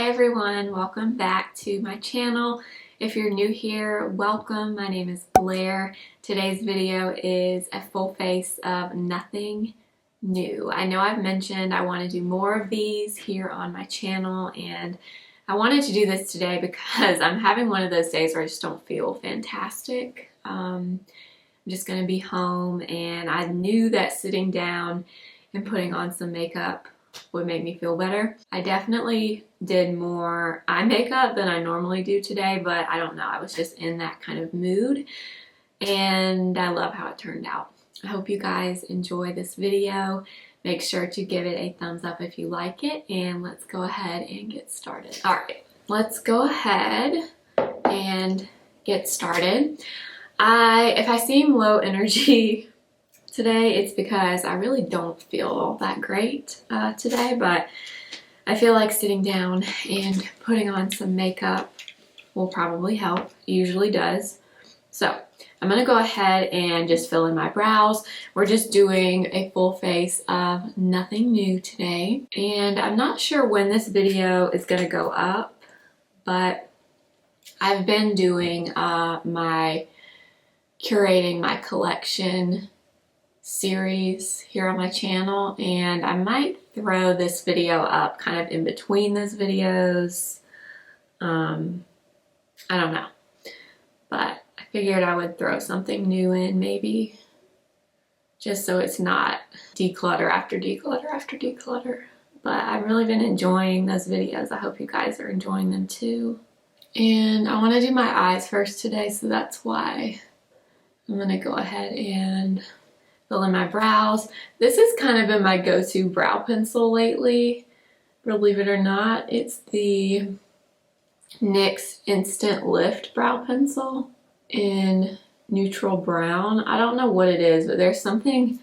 Hi everyone, welcome back to my channel. If you're new here, welcome. My name is Blair. Today's video is a full face of nothing new. I know I've mentioned I want to do more of these here on my channel, and I wanted to do this today because I'm having one of those days where I just don't feel fantastic. I'm just going to be home, and I knew that sitting down and putting on some makeup would make me feel better. I definitely did more eye makeup than I normally do today, but I don't know, I was just in that kind of mood and I love how it turned out. I hope you guys enjoy this video. Make sure to give it a thumbs up if you like it, and let's go ahead and get started. All right, let's go ahead and get started. If I seem low energy today, it's because I really don't feel all that great today, but I feel like sitting down and putting on some makeup will probably help. It usually does. So I'm gonna go ahead and just fill in my brows. We're just doing a full face of nothing new today, and I'm not sure when this video is gonna go up, but I've been doing my curating my collection series here on my channel, and I might throw this video up kind of in between those videos. I don't know, but I figured I would throw something new in, maybe, just so it's not declutter after declutter after declutter. But I've really been enjoying those videos. I hope you guys are enjoying them too. And I want to do my eyes first today, so that's why I'm gonna go ahead and fill in my brows. This has kind of been my go-to brow pencil lately, believe it or not. It's the NYX Instant Lift brow pencil in neutral brown. I don't know what it is, but there's something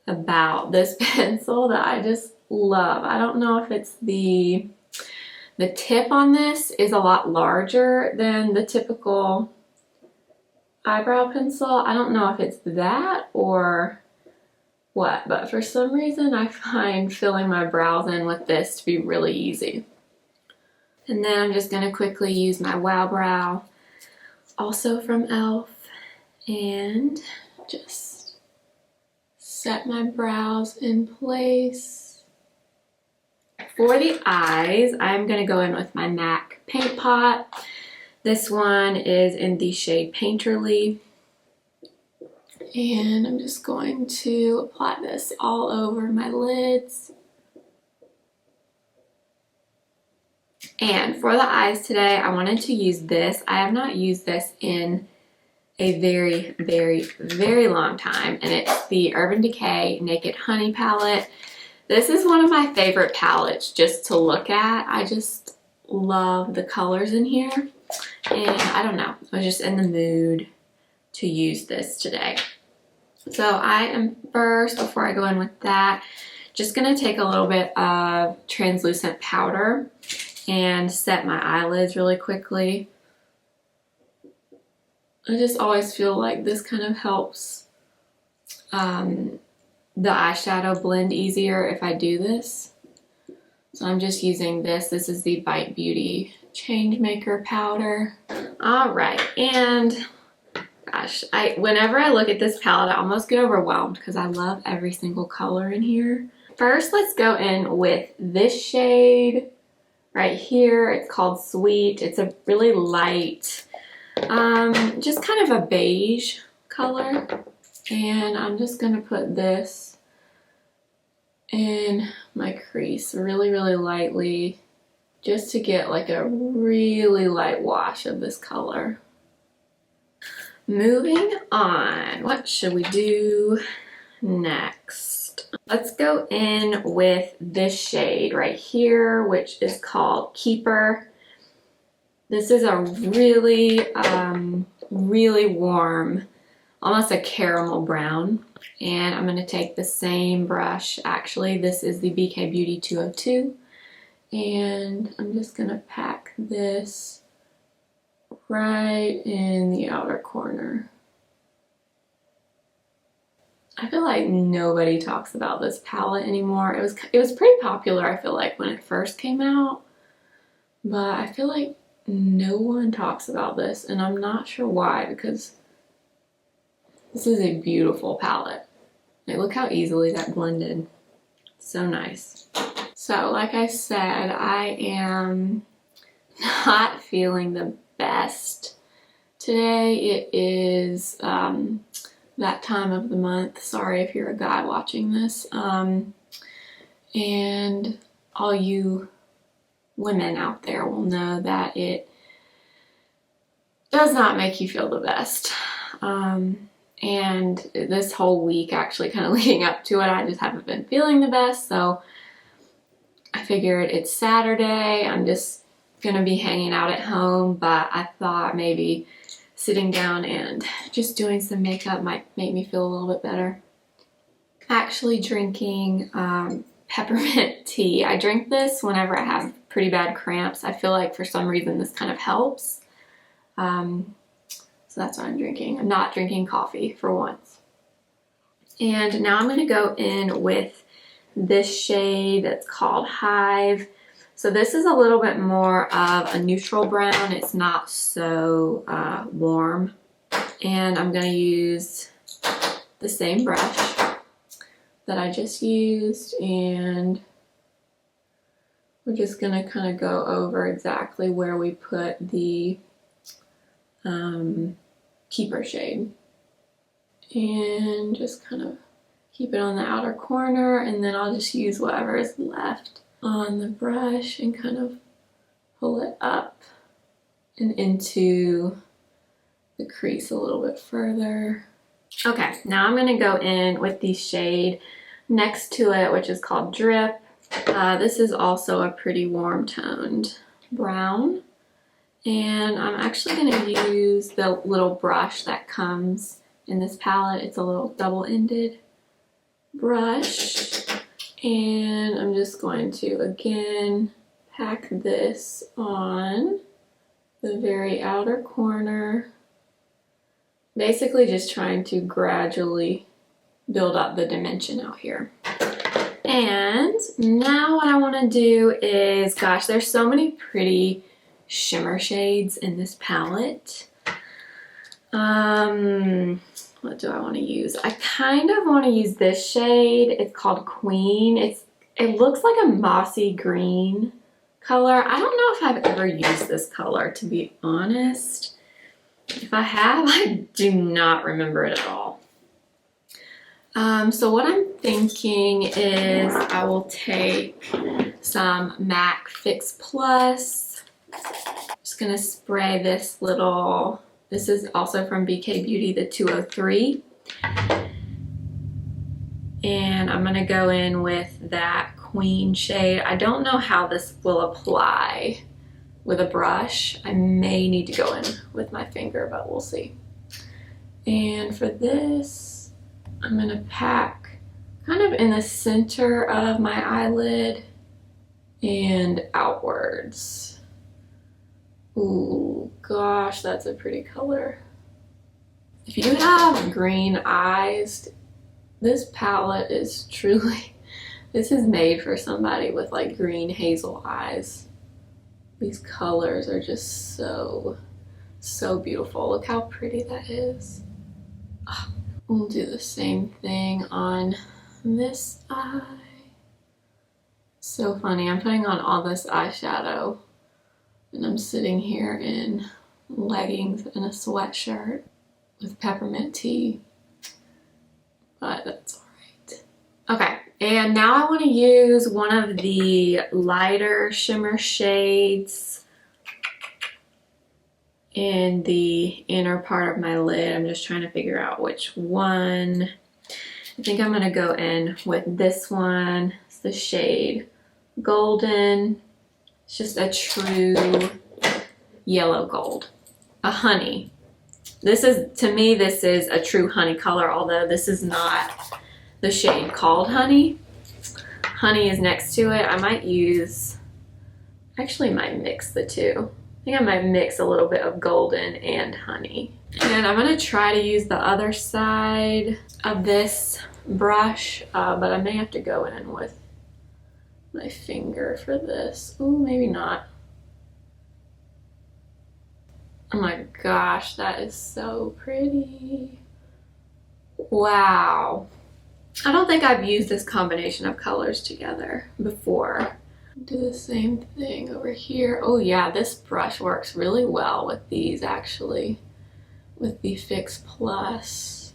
about this pencil that I just love. I don't know if it's the tip on this is a lot larger than the typical eyebrow pencil. I don't know if it's that or what, but for some reason I find filling my brows in with this to be really easy. And then I'm just going to quickly use my Wow Brow, also from e.l.f., and just set my brows in place. For the eyes, I'm going to go in with my MAC Paint Pot. This one is in the shade Painterly, and I'm just going to apply this all over my lids. And for the eyes today, I wanted to use this. I have not used this in a very, very, very long time, and it's the Urban Decay Naked Honey palette. This is one of my favorite palettes just to look at. I just love the colors in here. And I don't know, I was just in the mood to use this today. So I am first, before I go in with that, just going to take a little bit of translucent powder and set my eyelids really quickly. I just always feel like this kind of helps the eyeshadow blend easier if I do this. So I'm just using this. This is the Bite Beauty Changemaker powder. All right, and gosh, whenever I look at this palette, I almost get overwhelmed because I love every single color in here. First, let's go in with this shade right here. It's called Sweet. It's a really light, just kind of a beige color. And I'm just gonna put this in my crease really, really lightly, just to get like a really light wash of this color. Moving on, what should we do next? Let's go in with this shade right here, which is called Keeper. This is a really, really warm, almost a caramel brown. And I'm gonna take the same brush. Actually, this is the BK Beauty 202. And I'm just gonna pack this right in the outer corner. I feel like nobody talks about this palette anymore. It was pretty popular, I feel like, when it first came out, but I feel like no one talks about this, and I'm not sure why, because this is a beautiful palette. Like, look how easily that blended. So nice. So, like I said, I am not feeling the best today. It is that time of the month. Sorry if you're a guy watching this. And all you women out there will know that it does not make you feel the best. And this whole week, actually kind of leading up to it, I just haven't been feeling the best. So I figured it's Saturday. I'm just gonna be hanging out at home, but I thought maybe sitting down and just doing some makeup might make me feel a little bit better. Actually drinking peppermint tea. I drink this whenever I have pretty bad cramps. I feel like for some reason this kind of helps. So that's what I'm drinking. I'm not drinking coffee for once. And now I'm going to go in with this shade that's called Hive. So this is a little bit more of a neutral brown. It's not so warm. And I'm going to use the same brush that I just used, and we're just going to kind of go over exactly where we put the keeper shade, and just kind of keep it on the outer corner, and then I'll just use whatever is left on the brush and kind of pull it up and into the crease a little bit further. Okay, now I'm going to go in with the shade next to it, which is called Drip. This is also a pretty warm toned brown. And I'm actually going to use the little brush that comes in this palette. It's a little double-ended brush. And I'm just going to, again, pack this on the very outer corner. Basically just trying to gradually build up the dimension out here. And now what I want to do is, gosh, there's so many pretty shimmer shades in this palette. What do I want to use? I kind of want to use this shade. It's called Queen. It looks like a mossy green color. I don't know if I've ever used this color, to be honest. If I have, I do not remember it at all. So what I'm thinking is I will take some MAC Fix Plus. Just gonna spray this little, this is also from BK Beauty, the 203. And I'm gonna go in with that Queen shade. I don't know how this will apply with a brush. I may need to go in with my finger, but we'll see. And for this, I'm gonna pack kind of in the center of my eyelid and outwards. Ooh, gosh, that's a pretty color. If you have green eyes, this palette is truly, this is made for somebody with like green hazel eyes. These colors are just so, so beautiful. Look how pretty that is. Oh, we'll do the same thing on this eye. So funny, I'm putting on all this eyeshadow and I'm sitting here in leggings and a sweatshirt with peppermint tea, but that's all right. Okay, and now I want to use one of the lighter shimmer shades in the inner part of my lid. I'm just trying to figure out which one. I think I'm going to go in with this one. It's the shade Golden. It's just a true yellow gold. A honey. This is, to me, this is a true honey color, although this is not the shade called Honey. Honey is next to it. I might use, actually might mix the two. I think I might mix a little bit of Golden and Honey. And I'm going to try to use the other side of this brush, but I may have to go in with my finger for this. Ooh, maybe not. Oh my gosh, that is so pretty. Wow. I don't think I've used this combination of colors together before. Do the same thing over here. Oh yeah, this brush works really well with these actually, with the Fix Plus.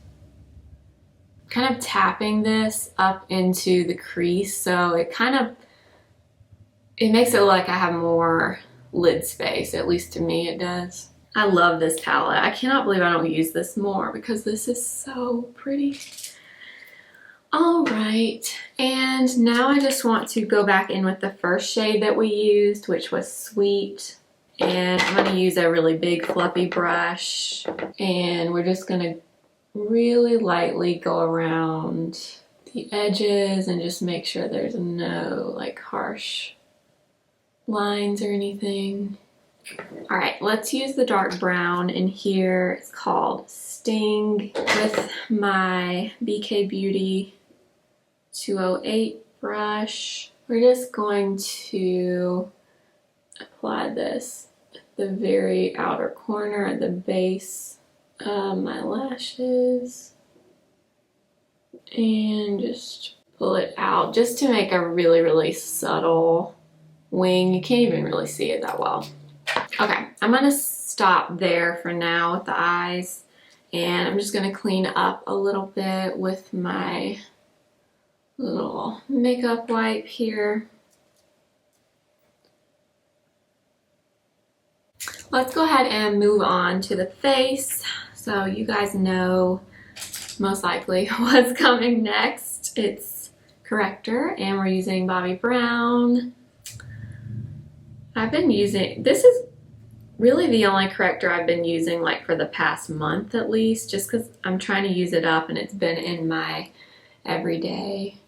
Kind of tapping this up into the crease, so it makes it look like I have more lid space, at least to me it does. I love this palette. I cannot believe I don't use this more because this is so pretty. All right, and now I just want to go back in with the first shade that we used, which was Sweet. And I'm going to use a really big fluffy brush, and we're just going to really lightly go around the edges and just make sure there's no like harsh lines or anything. All right, let's use the dark brown in here. It's called Sting with my BK Beauty 208 brush. We're just going to apply this at the very outer corner at the base of my lashes and just pull it out just to make a really, really subtle wing. You can't even really see it that well. Okay, I'm gonna stop there for now with the eyes, and I'm just gonna clean up a little bit with my little makeup wipe here. Let's go ahead and move on to the face. So you guys know most likely what's coming next. It's corrector, and we're using Bobbi Brown. I've been using, this is really the only corrector I've been using like for the past month at least, just because I'm trying to use it up and it's been in my everyday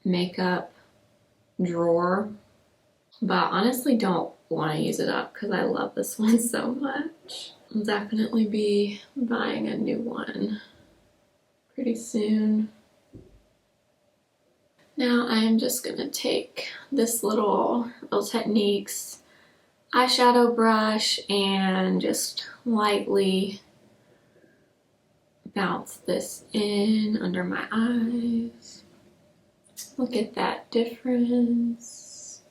makeup drawer. But honestly don't want to use it up because I love this one so much. I'll definitely be buying a new one pretty soon. Now I'm just gonna take this little Techniques eyeshadow brush and just lightly bounce this in under my eyes. Look at that difference.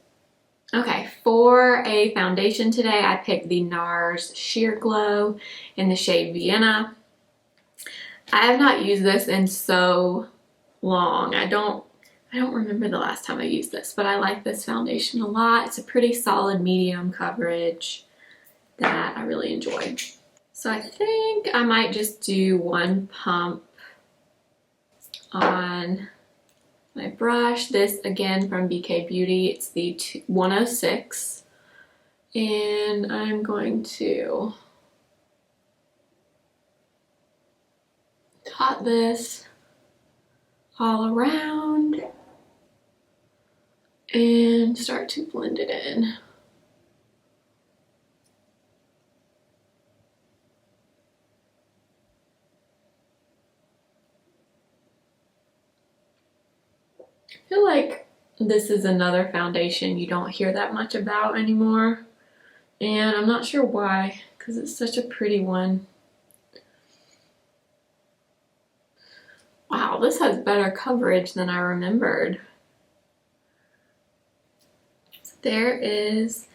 Okay, for a foundation today, I picked the NARS Sheer Glow in the shade Vienna. I have not used this in so long. I don't remember the last time I used this, but I like this foundation a lot. It's a pretty solid medium coverage that I really enjoy. So I think I might just do one pump on my brush. This again from BK Beauty. It's the 106. And I'm going to dot this all around and start to blend it in. I feel like this is another foundation you don't hear that much about anymore, and I'm not sure why, because it's such a pretty one. Wow, this has better coverage than I remembered. So there is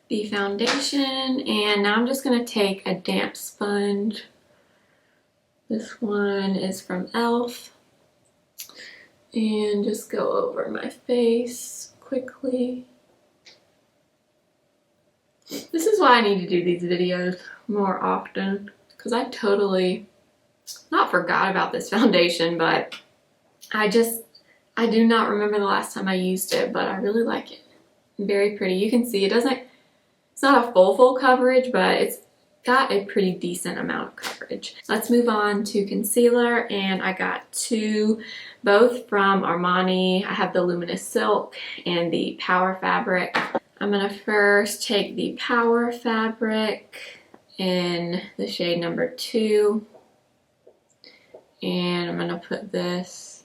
the foundation, and now I'm just going to take a damp sponge. This one is from e.l.f. and just go over my face quickly. This is why I need to do these videos more often, because I totally not forgot about this foundation, but I do not remember the last time I used it, but I really like it. Very pretty. You can see it's not a full coverage, but it's got a pretty decent amount of coverage. Let's move on to concealer, and I got two, both from Armani. I have the Luminous Silk and the Power Fabric. I'm gonna first take the Power Fabric in the shade number 2, and I'm gonna put this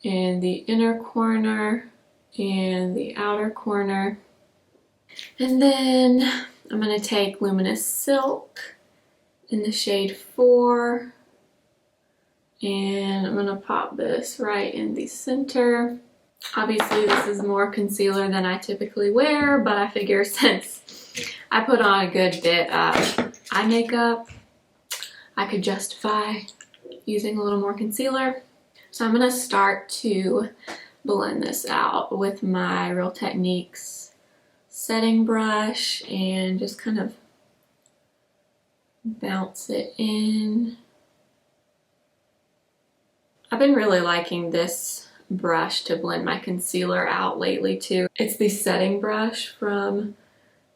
in the inner corner and the outer corner. And then I'm going to take Luminous Silk in the shade 4, and I'm going to pop this right in the center. Obviously this is more concealer than I typically wear, but I figure since I put on a good bit of eye makeup, I could justify using a little more concealer. So I'm going to start to blend this out with my Real Techniques setting brush and just kind of bounce it in. I've been really liking this brush to blend my concealer out lately too. It's the setting brush from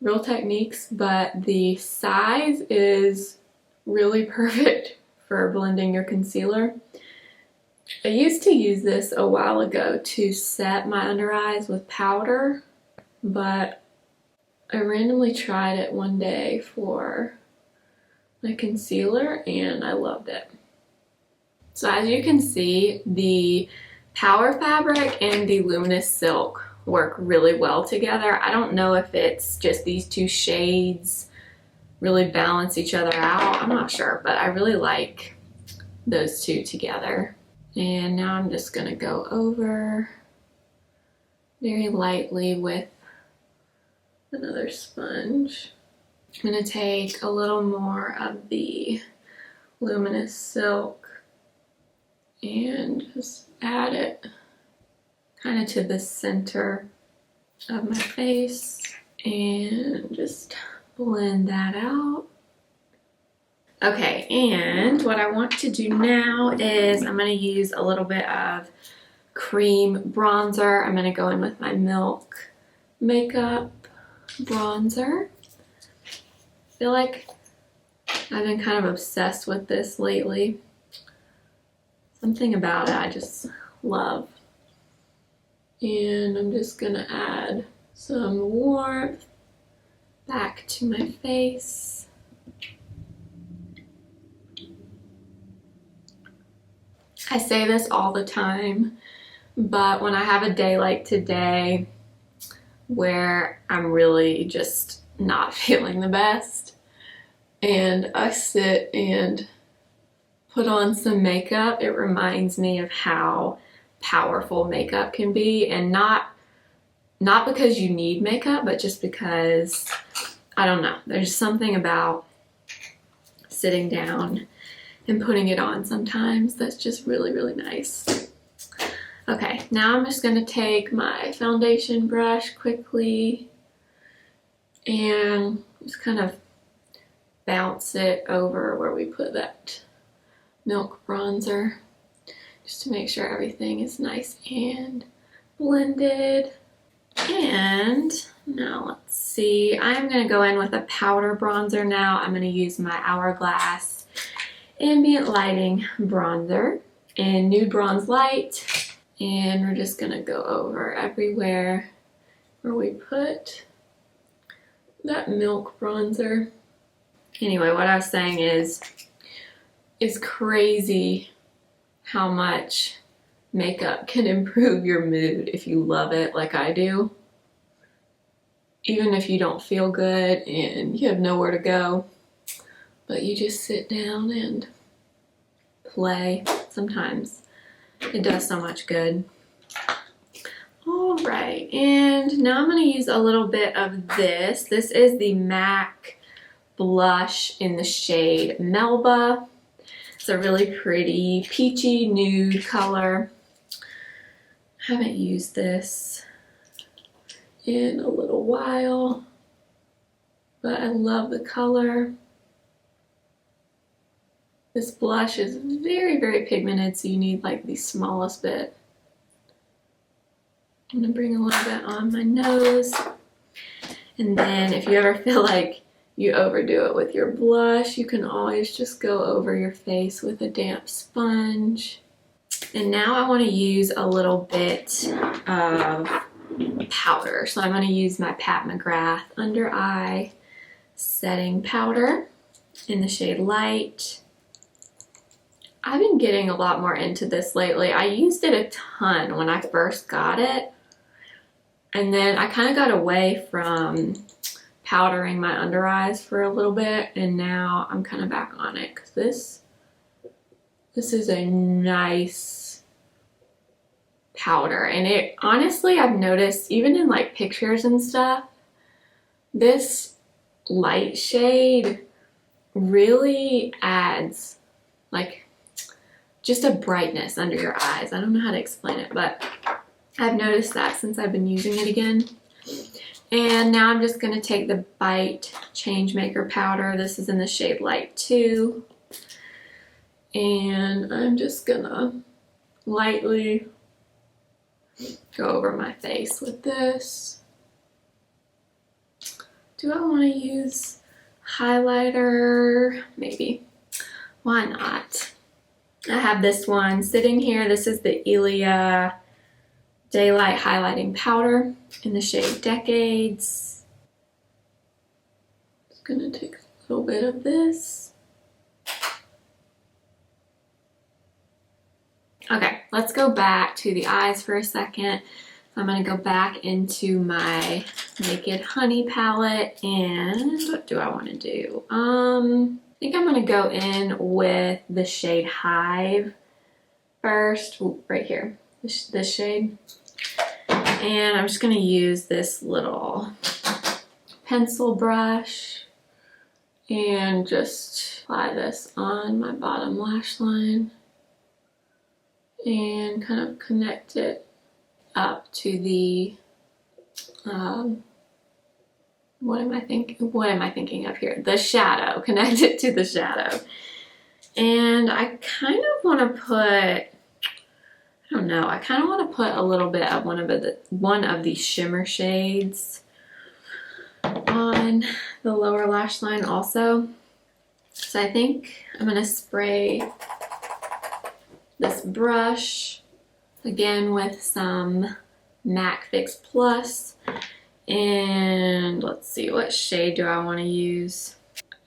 Real Techniques, but the size is really perfect for blending your concealer. I used to use this a while ago to set my under eyes with powder, but I randomly tried it one day for my concealer and I loved it. So as you can see, the Power Fabric and the Luminous Silk work really well together. I don't know if it's just these two shades really balance each other out. I'm not sure, but I really like those two together. And now I'm just gonna go over very lightly with another sponge. I'm gonna take a little more of the Luminous Silk and just add it kind of to the center of my face and just blend that out. Okay, and what I want to do now is I'm going to use a little bit of cream bronzer. I'm going to go in with my Milk Makeup bronzer. I feel like I've been kind of obsessed with this lately. Something about it I just love. And I'm just going to add some warmth back to my face. I say this all the time, but when I have a day like today where I'm really just not feeling the best and I sit and put on some makeup, it reminds me of how powerful makeup can be, and not because you need makeup, but just because, I don't know, there's something about sitting down and putting it on sometimes that's just really, really nice. Okay, now I'm just going to take my foundation brush quickly and just kind of bounce it over where we put that Milk bronzer, just to make sure everything is nice and blended. And now let's see, I'm going to go in with a powder bronzer now. I'm going to use my Hourglass Ambient Lighting bronzer in Nude Bronze Light, and we're just going to go over everywhere where we put that Milk bronzer. Anyway, what I was saying is, it's crazy how much makeup can improve your mood if you love it like I do. Even if you don't feel good and you have nowhere to go, but you just sit down and play. Sometimes it does so much good. Alright, and now I'm going to use a little bit of this. This is the MAC blush in the shade Melba. It's a really pretty peachy nude color. I haven't used this in a little while, but I love the color. This blush is very, very pigmented, so you need like the smallest bit. I'm gonna bring a little bit on my nose, and then if you ever feel like you overdo it with your blush, you can always just go over your face with a damp sponge. And now I want to use a little bit of powder. So I'm going to use my Mcgrath Under Eye Setting Powder in the shade Light. I've been getting a lot more into this lately. I used it a ton when I first got it, and then I kind of got away from powdering my under eyes for a little bit, and now I'm kind of back on it because this is a nice powder. And it honestly, I've noticed even in like pictures and stuff, this light shade really adds like just a brightness under your eyes. I don't know how to explain it, but I've noticed that since I've been using it again. And now I'm just going to take the Bite Changemaker powder. This is in the shade Light 2. And I'm just going to lightly go over my face with this. Do I want to use highlighter? Maybe. Why not? I have this one sitting here. This is the Ilia Daylight Highlighting Powder in the shade Decades. Just gonna take a little bit of this. Okay, let's go back to the eyes for a second. I'm gonna go back into my Naked Honey palette, and what do I want to do? I think I'm gonna go in with the shade Hive first. Ooh, right here, this shade. And I'm just going to use this little pencil brush and just apply this on my bottom lash line and kind of connect it up to the, what am I thinking of here? The shadow, connect it to the shadow. And I kind of want to put, I don't know, I kind of want to put a little bit of one of these shimmer shades on the lower lash line also. So I think I'm going to spray this brush again with some MAC Fix Plus, and let's see, what shade do I want to use?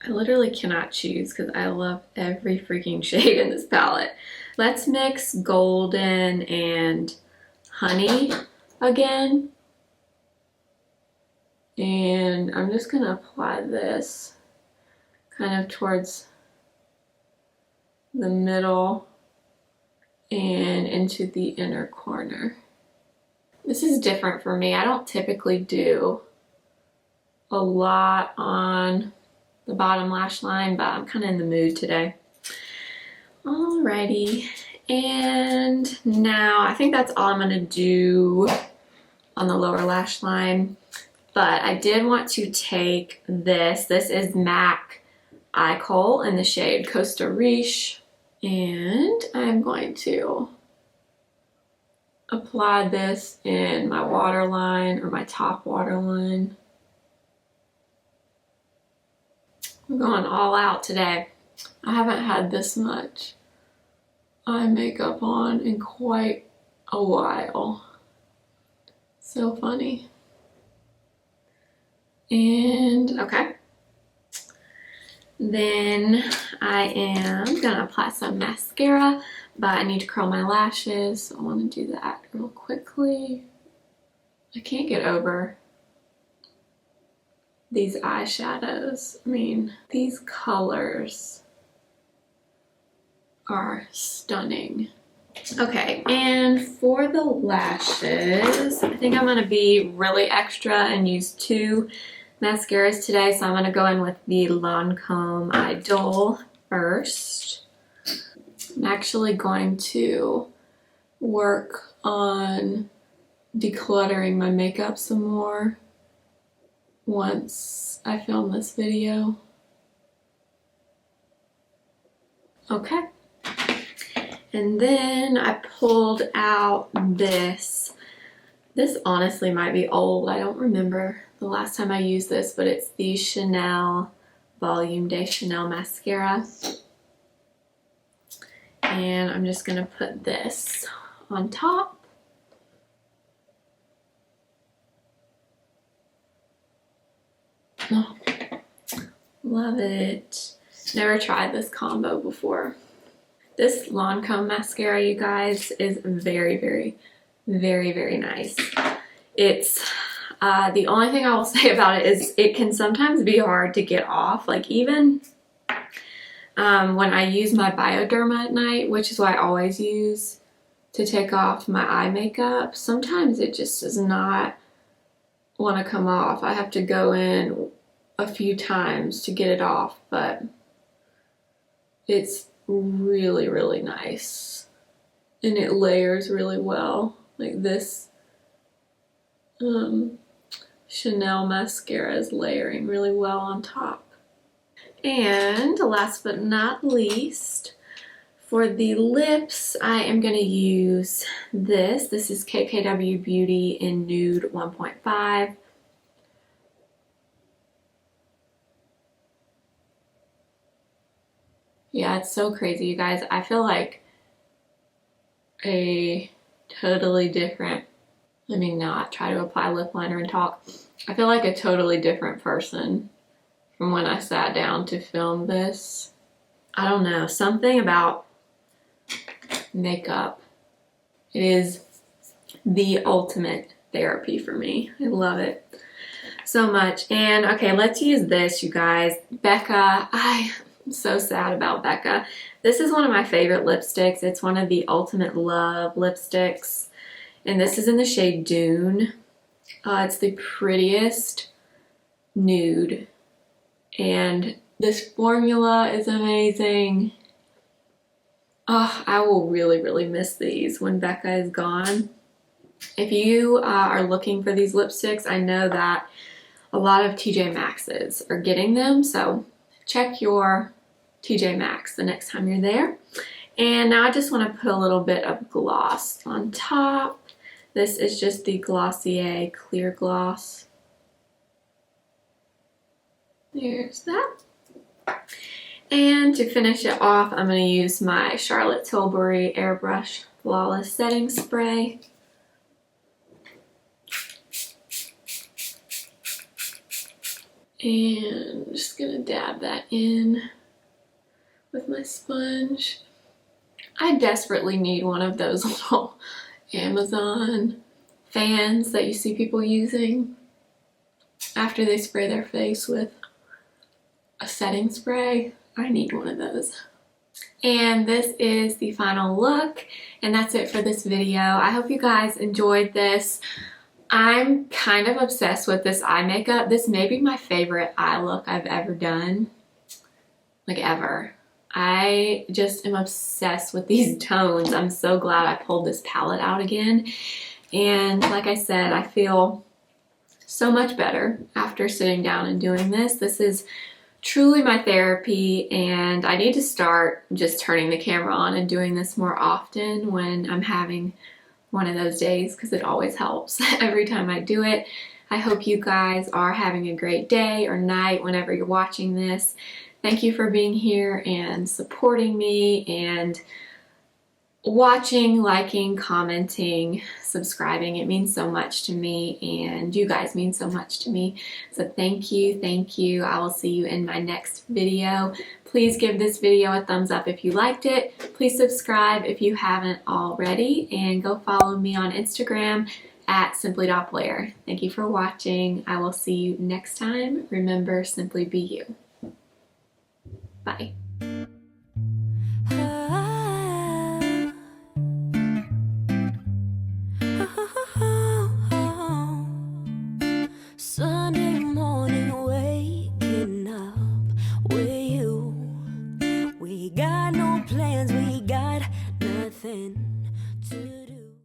I literally cannot choose because I love every freaking shade in this palette. Let's mix Golden and Honey again. And I'm just gonna apply this kind of towards the middle and into the inner corner. This is different for me. I don't typically do a lot on the bottom lash line, but I'm kind of in the mood today. Alrighty, and now I think that's all I'm going to do on the lower lash line, but I did want to take this is MAC Eye Kohl in the shade Costa Riche, and I'm going to apply this in my waterline, or my top waterline. I'm going all out today. I haven't had this much eye makeup on in quite a while. So funny. And okay. Then I am gonna apply some mascara, but I need to curl my lashes, so I want to do that real quickly. I can't get over these eyeshadows. I mean, these colors are stunning. Okay, and for the lashes, I think I'm going to be really extra and use 2 mascaras today. So I'm going to go in with the Lancome Idole first. I'm actually going to work on decluttering my makeup some more once I film this video. Okay. And then I pulled out this. This honestly might be old. I don't remember the last time I used this, but it's the Chanel Volume de Chanel mascara. And I'm just gonna put this on top. Oh, love it. Never tried this combo before. This Lancome mascara, you guys, is very, very, very, very nice. It's, The only thing I will say about it is it can sometimes be hard to get off. Like even when I use my Bioderma at night, which is what I always use to take off my eye makeup, sometimes it just does not want to come off. I have to go in a few times to get it off, but it's really, really nice. And it layers really well. Like this Chanel mascara is layering really well on top. And last but not least, for the lips, I am going to use this. This is KKW Beauty in Nude 1.5. Yeah, it's so crazy, you guys. I feel like a totally different, let me not try to apply lip liner and talk. I feel like a totally different person from when I sat down to film this. I don't know, something about makeup. It is the ultimate therapy for me. I love it so much. And okay, let's use this, you guys. Becca, I'm so sad about Becca. This is one of my favorite lipsticks. It's one of the Ultimate Love lipsticks. And this is in the shade Dune. It's the prettiest nude. And this formula is amazing. Oh, I will really, really miss these when Becca is gone. If you are looking for these lipsticks, I know that a lot of TJ Maxx's are getting them, so check your TJ Maxx the next time you're there. And now I just want to put a little bit of gloss on top. This is just the Glossier Clear Gloss. There's that. And to finish it off, I'm going to use my Charlotte Tilbury Airbrush Flawless Setting Spray. And I'm just going to dab that in with my sponge. I desperately need one of those little Amazon fans that you see people using after they spray their face with a setting spray. I need one of those. And this is the final look, and that's it for this video. I hope you guys enjoyed this. I'm kind of obsessed with this eye makeup. This may be my favorite eye look I've ever done, like ever. I just am obsessed with these tones. I'm so glad I pulled this palette out again. And like I said, I feel so much better after sitting down and doing this. This is truly my therapy, and I need to start just turning the camera on and doing this more often when I'm having one of those days, because it always helps every time I do it. I hope you guys are having a great day or night whenever you're watching this. Thank you for being here and supporting me and watching, liking, commenting, subscribing. It means so much to me, and you guys mean so much to me. So thank you, thank you. I will see you in my next video. Please give this video a thumbs up if you liked it. Please subscribe if you haven't already, and go follow me on Instagram at simply.blair. Thank you for watching. I will see you next time. Remember, simply be you. Bye. Sunday morning, waking up with you. We got no plans, we got nothing.